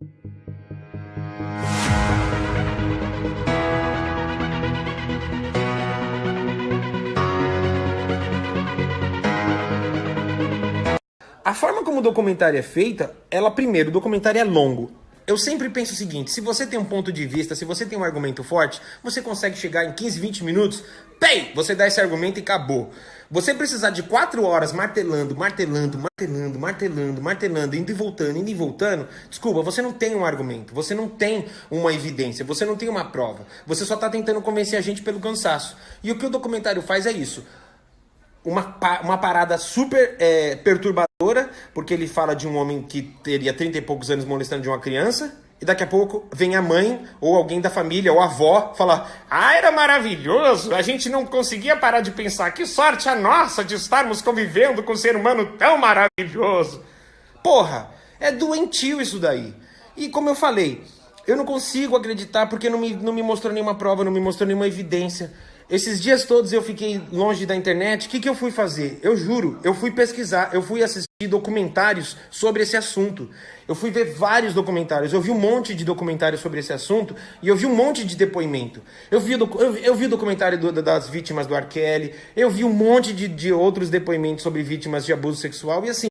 A forma como o documentário é feita, primeiro, o documentário é longo. Eu sempre penso o seguinte, se você tem um ponto de vista, se você tem um argumento forte, você consegue chegar em 15, 20 minutos, você dá esse argumento e acabou. Você precisar de 4 horas martelando, indo e voltando, desculpa, você não tem um argumento, você não tem uma evidência, você não tem uma prova. Você só está tentando convencer a gente pelo cansaço. E o que o documentário faz é isso. Uma parada super perturbadora, porque ele fala de um homem que teria 30 e poucos anos molestando de uma criança, e daqui a pouco vem a mãe, ou alguém da família, ou a avó, falar: ah, era maravilhoso, a gente não conseguia parar de pensar, que sorte a nossa de estarmos convivendo com um ser humano tão maravilhoso. Porra, é doentio isso daí. E como eu falei, eu não consigo acreditar porque não me mostrou nenhuma prova, não me mostrou nenhuma evidência. Esses dias todos eu fiquei longe da internet. O que eu fui fazer? Eu juro, eu fui pesquisar, eu fui assistir documentários sobre esse assunto. Eu fui ver vários documentários, eu vi um monte de documentários sobre esse assunto e eu vi um monte de depoimento. Eu vi o documentário das vítimas do R. Kelly, eu vi um monte de outros depoimentos sobre vítimas de abuso sexual e assim...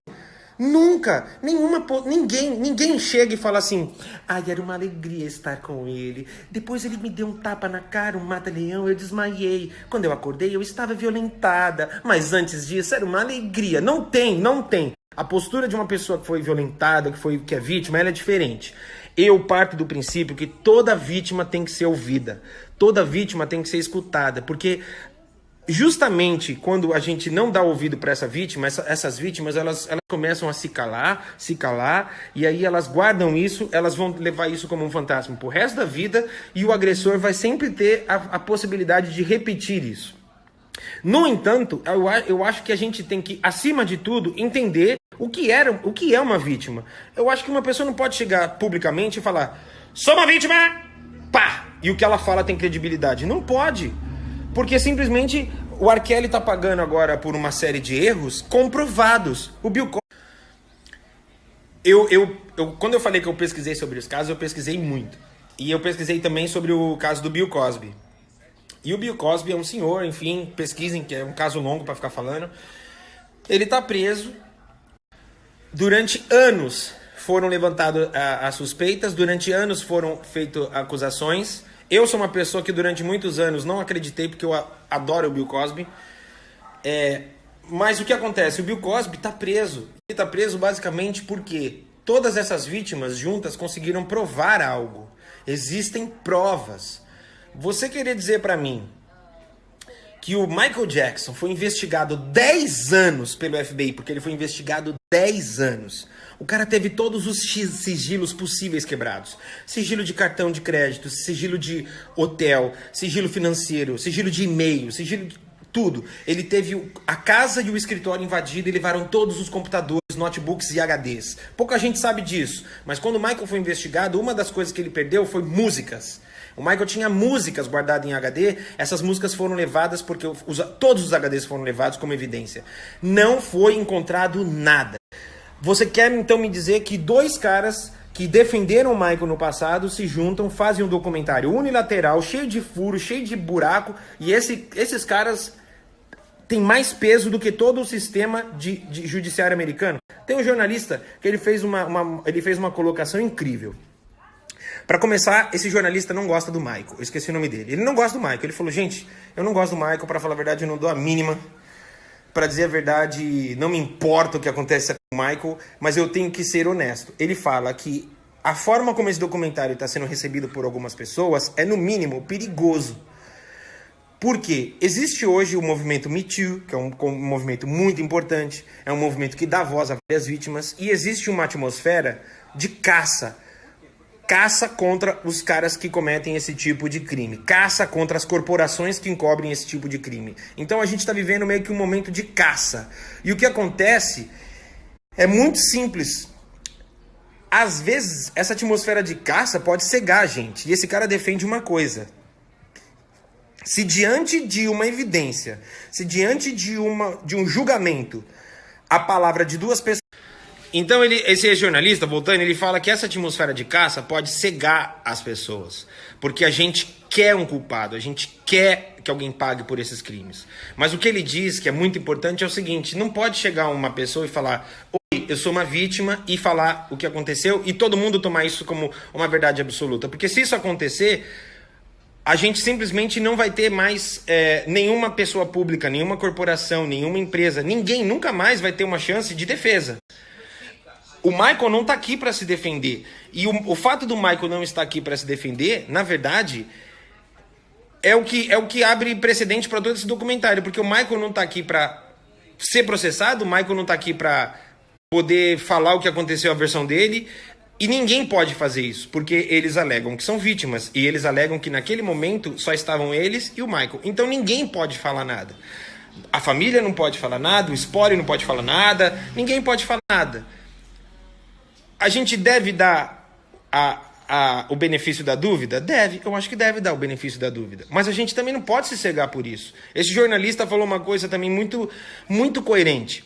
Nunca, ninguém chega e fala assim: ai, era uma alegria estar com ele. Depois ele me deu um tapa na cara, um mata-leão, eu desmaiei. Quando eu acordei, eu estava violentada. Mas antes disso, era uma alegria. Não tem. A postura de uma pessoa que foi violentada, que é vítima, ela é diferente. Eu parto do princípio que toda vítima tem que ser ouvida. Toda vítima tem que ser escutada. Porque... justamente quando a gente não dá ouvido para essa vítima, essas vítimas elas começam a se calar, e aí elas guardam isso, elas vão levar isso como um fantasma pro resto da vida, e o agressor vai sempre ter a possibilidade de repetir isso. No entanto, eu acho que a gente tem que, acima de tudo, entender o que é uma vítima. Eu acho que uma pessoa não pode chegar publicamente e falar: sou uma vítima, pá! E o que ela fala tem credibilidade. Não pode. Porque simplesmente o R. Kelly tá pagando agora por uma série de erros comprovados. O Bill Cosby... Quando eu falei que eu pesquisei sobre os casos, eu pesquisei muito. E eu pesquisei também sobre o caso do Bill Cosby. E o Bill Cosby é um senhor, enfim, pesquisem, que é um caso longo para ficar falando. Ele tá preso. Durante anos foram levantadas as suspeitas, durante anos foram feitas acusações. Eu sou uma pessoa que durante muitos anos não acreditei, porque eu adoro o Bill Cosby. Mas o que acontece? O Bill Cosby está preso. Ele está preso basicamente porque todas essas vítimas juntas conseguiram provar algo. Existem provas. Você querer dizer para mim que o Michael Jackson foi investigado 10 anos pelo FBI, porque ele foi investigado 10 anos. O cara teve todos os sigilos possíveis quebrados. Sigilo de cartão de crédito, sigilo de hotel, sigilo financeiro, sigilo de e-mail, sigilo de tudo. Ele teve a casa e o escritório invadido e levaram todos os computadores, notebooks e HDs. Pouca gente sabe disso, mas quando o Michael foi investigado, uma das coisas que ele perdeu foi músicas. O Michael tinha músicas guardadas em HD, essas músicas foram levadas porque todos os HDs foram levados como evidência. Não foi encontrado nada. Você quer então me dizer que 2 caras que defenderam o Michael no passado se juntam, fazem um documentário unilateral, cheio de furos, cheio de buraco, e esses caras têm mais peso do que todo o sistema de judiciário americano? Tem um jornalista que ele fez uma colocação incrível. Para começar, esse jornalista não gosta do Michael. Eu esqueci o nome dele. Ele não gosta do Michael. Ele falou: gente, eu não gosto do Michael, para falar a verdade, eu não dou a mínima. Para dizer a verdade, não me importa o que acontece com o Michael, mas eu tenho que ser honesto. Ele fala que a forma como esse documentário está sendo recebido por algumas pessoas é, no mínimo, perigoso. Por quê? Existe hoje o movimento Me Too, que é um movimento muito importante, é um movimento que dá voz a várias vítimas, e existe uma atmosfera de caça contra os caras que cometem esse tipo de crime, caça contra as corporações que encobrem esse tipo de crime. Então a gente está vivendo meio que um momento de caça. E o que acontece é muito simples. Às vezes essa atmosfera de caça pode cegar a gente. E esse cara defende uma coisa: se diante de uma evidência, se diante de um julgamento, a palavra de 2 pessoas... Então esse jornalista, voltando, ele fala que essa atmosfera de caça pode cegar as pessoas. Porque a gente quer um culpado, a gente quer que alguém pague por esses crimes. Mas o que ele diz, que é muito importante, é o seguinte: não pode chegar uma pessoa e falar: oi, eu sou uma vítima, e falar o que aconteceu, e todo mundo tomar isso como uma verdade absoluta. Porque se isso acontecer, a gente simplesmente não vai ter mais nenhuma pessoa pública, nenhuma corporação, nenhuma empresa, ninguém nunca mais vai ter uma chance de defesa. O Michael não está aqui para se defender. E o fato do Michael não estar aqui para se defender, na verdade, é o que abre precedente para todo esse documentário. Porque o Michael não está aqui para ser processado, o Michael não está aqui para poder falar o que aconteceu, a versão dele. E ninguém pode fazer isso, porque eles alegam que são vítimas. E eles alegam que naquele momento só estavam eles e o Michael. Então ninguém pode falar nada. A família não pode falar nada, o Spory não pode falar nada, ninguém pode falar nada. A gente deve dar o benefício da dúvida? Deve, eu acho que deve dar o benefício da dúvida. Mas a gente também não pode se cegar por isso. Esse jornalista falou uma coisa também muito, muito coerente.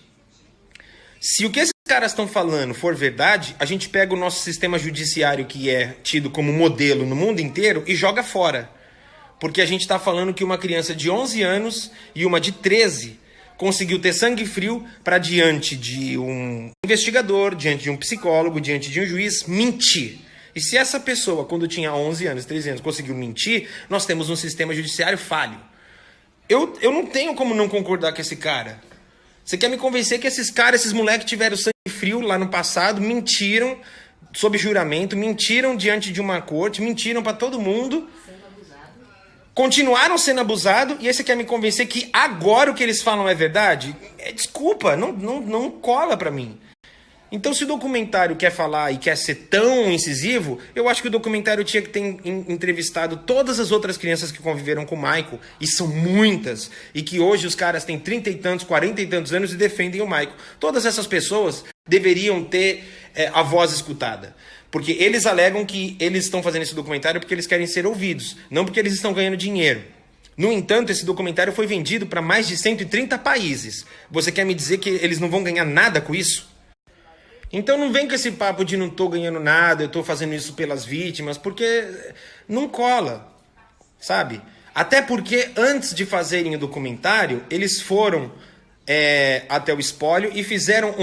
Se o que esses caras estão falando for verdade, a gente pega o nosso sistema judiciário, que é tido como modelo no mundo inteiro, e joga fora. Porque a gente está falando que uma criança de 11 anos e uma de 13 conseguiu ter sangue frio para, diante de um investigador, diante de um psicólogo, diante de um juiz, mentir. E se essa pessoa, quando tinha 11 anos, 13 anos, conseguiu mentir, nós temos um sistema judiciário falho. Eu não tenho como não concordar com esse cara. Você quer me convencer que esses caras, esses moleques tiveram sangue frio lá no passado, mentiram sob juramento, mentiram diante de uma corte, mentiram para todo mundo, continuaram sendo abusados, e aí você quer me convencer que agora o que eles falam é verdade? Desculpa, não cola pra mim. Então, se o documentário quer falar e quer ser tão incisivo, eu acho que o documentário tinha que ter entrevistado todas as outras crianças que conviveram com o Michael, e são muitas, e que hoje os caras têm 30 e tantos, 40 e tantos anos e defendem o Michael. Todas essas pessoas deveriam ter a voz escutada. Porque eles alegam que eles estão fazendo esse documentário porque eles querem ser ouvidos, não porque eles estão ganhando dinheiro. No entanto, esse documentário foi vendido para mais de 130 países. Você quer me dizer que eles não vão ganhar nada com isso? Então não vem com esse papo de não estou ganhando nada, eu estou fazendo isso pelas vítimas, porque não cola, sabe? Até porque antes de fazerem o documentário, eles foram até o espólio e fizeram